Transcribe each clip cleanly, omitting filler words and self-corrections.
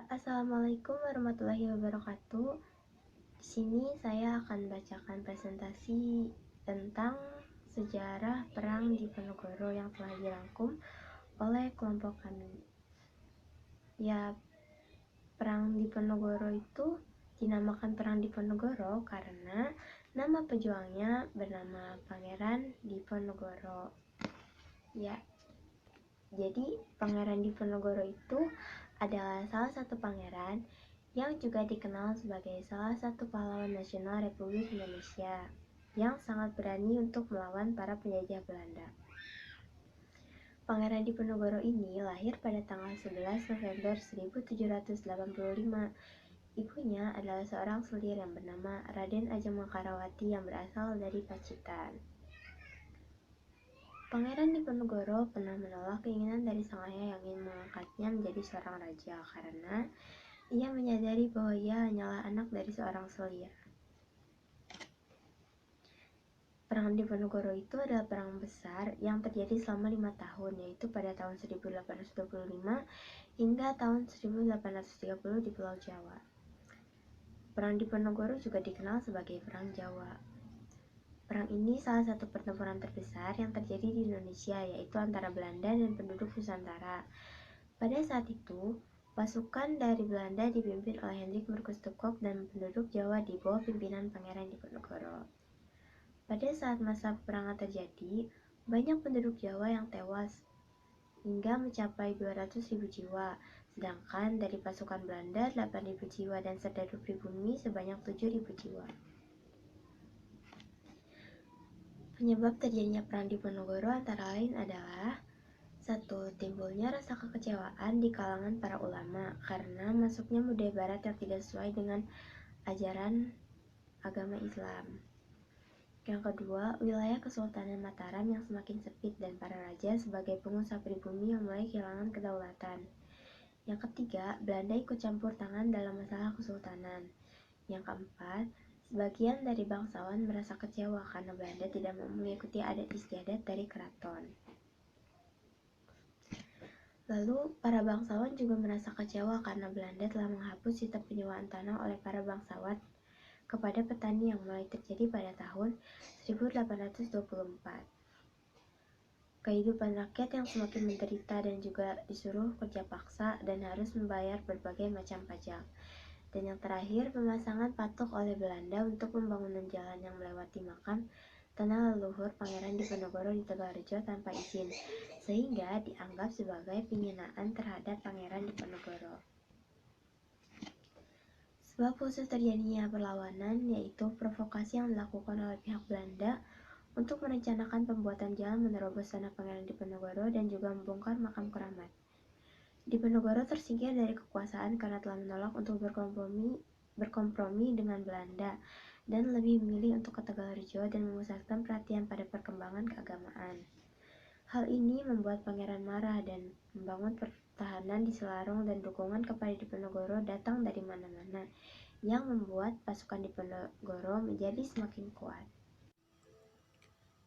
Assalamualaikum warahmatullahi wabarakatuh. Di sini saya akan bacakan presentasi tentang sejarah Perang Diponegoro yang telah dirangkum oleh kelompok kami. Ya, Perang Diponegoro itu dinamakan Perang Diponegoro karena nama pejuangnya bernama Pangeran Diponegoro. Ya, jadi Pangeran Diponegoro itu adalah salah satu pangeran yang juga dikenal sebagai salah satu pahlawan nasional Republik Indonesia yang sangat berani untuk melawan para penjajah Belanda. Pangeran Diponegoro ini lahir pada tanggal 11 November 1785. Ibunya adalah seorang selir yang bernama Raden Ajeng Mangkarawati yang berasal dari Pacitan. Pangeran Diponegoro pernah menolak keinginan dari sang ayah yang ingin mengangkatnya menjadi seorang raja karena ia menyadari bahwa ia hanyalah anak dari seorang selir. Perang Diponegoro itu adalah perang besar yang terjadi selama 5 tahun, yaitu pada tahun 1825 hingga tahun 1830 di Pulau Jawa. Perang Diponegoro juga dikenal sebagai Perang Jawa. Perang ini salah satu pertempuran terbesar yang terjadi di Indonesia, yaitu antara Belanda dan penduduk Nusantara. Pada saat itu, pasukan dari Belanda dipimpin oleh Hendrik Marcus de Kock dan penduduk Jawa di bawah pimpinan Pangeran Diponegoro. Pada saat masa peperangan terjadi, banyak penduduk Jawa yang tewas hingga mencapai 200.000 jiwa, sedangkan dari pasukan Belanda 8.000 jiwa dan serdadu pribumi sebanyak 7.000 jiwa. Penyebab terjadinya Perang Diponegoro antara lain adalah 1. Timbulnya rasa kekecewaan di kalangan para ulama karena masuknya budaya barat yang tidak sesuai dengan ajaran agama Islam. Yang kedua, wilayah Kesultanan Mataram yang semakin sempit dan para raja sebagai pengusaha pribumi yang mulai kehilangan kedaulatan. Yang ketiga, Belanda ikut campur tangan dalam masalah kesultanan. Yang keempat, sebagian dari bangsawan merasa kecewa karena Belanda tidak mau mengikuti adat istiadat dari keraton. Lalu, para bangsawan juga merasa kecewa karena Belanda telah menghapus sistem penyewaan tanah oleh para bangsawan kepada petani yang mulai terjadi pada tahun 1824. Kehidupan rakyat yang semakin menderita dan juga disuruh kerja paksa dan harus membayar berbagai macam pajak. Dan yang terakhir, pemasangan patok oleh Belanda untuk pembangunan jalan yang melewati makam tanah leluhur Pangeran Diponegoro di Tegalrejo tanpa izin, sehingga dianggap sebagai penghinaan terhadap Pangeran Diponegoro. Sebab khusus terjadinya perlawanan yaitu provokasi yang dilakukan oleh pihak Belanda untuk merencanakan pembuatan jalan menerobos tanah Pangeran Diponegoro dan juga membongkar makam keramat. Diponegoro tersingkir dari kekuasaan karena telah menolak untuk berkompromi dengan Belanda dan lebih memilih untuk ke Tegalrejo dan memusatkan perhatian pada perkembangan keagamaan. Hal ini membuat pangeran marah dan membangun pertahanan di Selarong dan dukungan kepada Diponegoro datang dari mana-mana yang membuat pasukan Diponegoro menjadi semakin kuat.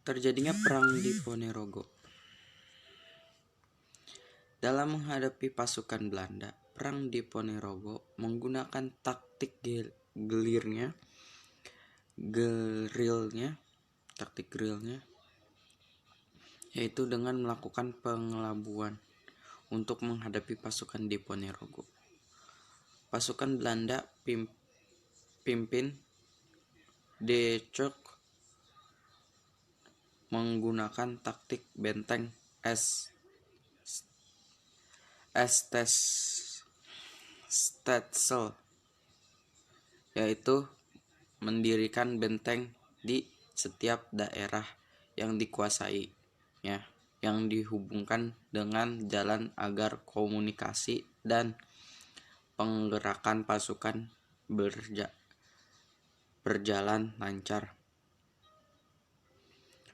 Terjadinya Perang Diponegoro. Dalam menghadapi pasukan Belanda, Perang Diponegoro menggunakan taktik gerilnya, yaitu dengan melakukan pengelabuan untuk menghadapi pasukan Diponegoro. Pasukan Belanda pimpin de Kock menggunakan taktik benteng Stetzel, yaitu mendirikan benteng di setiap daerah yang dikuasainya, yang dihubungkan dengan jalan agar komunikasi dan penggerakan pasukan berjalan lancar.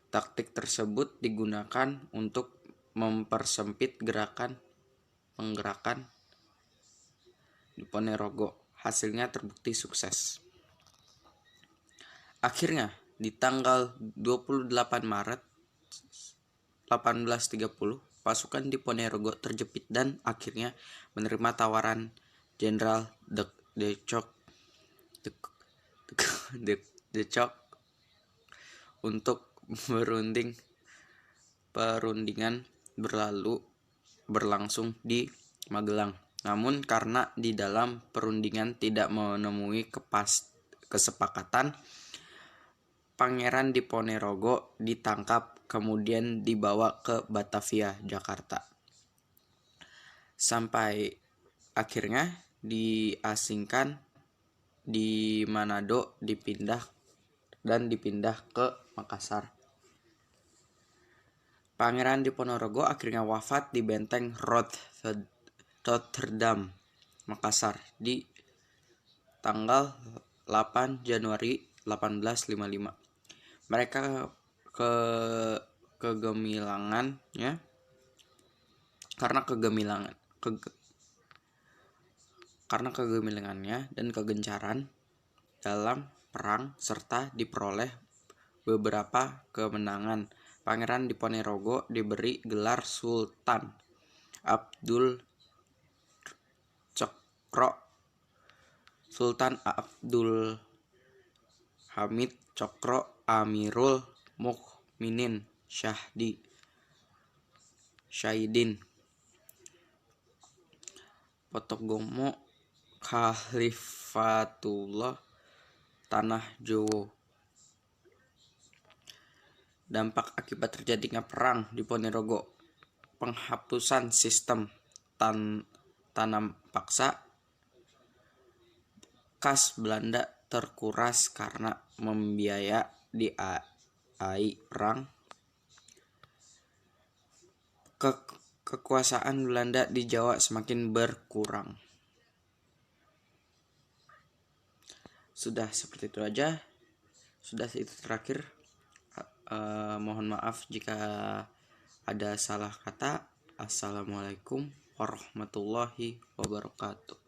Taktik tersebut digunakan untuk mempersempit penggerakan Diponegoro. Hasilnya terbukti sukses. Akhirnya, di tanggal 28 Maret 1830, pasukan Diponegoro terjepit dan akhirnya menerima tawaran Jenderal De Kock untuk perundingan berlangsung di Magelang. Namun karena di dalam perundingan tidak menemui kesepakatan, Pangeran Diponegoro ditangkap kemudian dibawa ke Batavia, Jakarta. Sampai akhirnya diasingkan di Manado, dipindah ke Makassar. Pangeran Diponegoro akhirnya wafat di benteng Rotterdam, Makassar di tanggal 8 Januari 1855. Mereka karena kegemilangannya dan kegencaran dalam perang serta diperoleh beberapa kemenangan, Pangeran Diponegoro diberi gelar Sultan Abdul Hamid Cokro Amirul Mukminin Syahidin Potogomo Khalifatullah Tanah Jowo. Dampak akibat terjadinya perang Diponegoro: penghapusan sistem tanam paksa, kas Belanda terkuras karena membiayai perang, kekuasaan Belanda di Jawa semakin berkurang. Sudah seperti itu aja. Sudah itu terakhir. Mohon maaf jika ada salah kata. Assalamualaikum warahmatullahi wabarakatuh.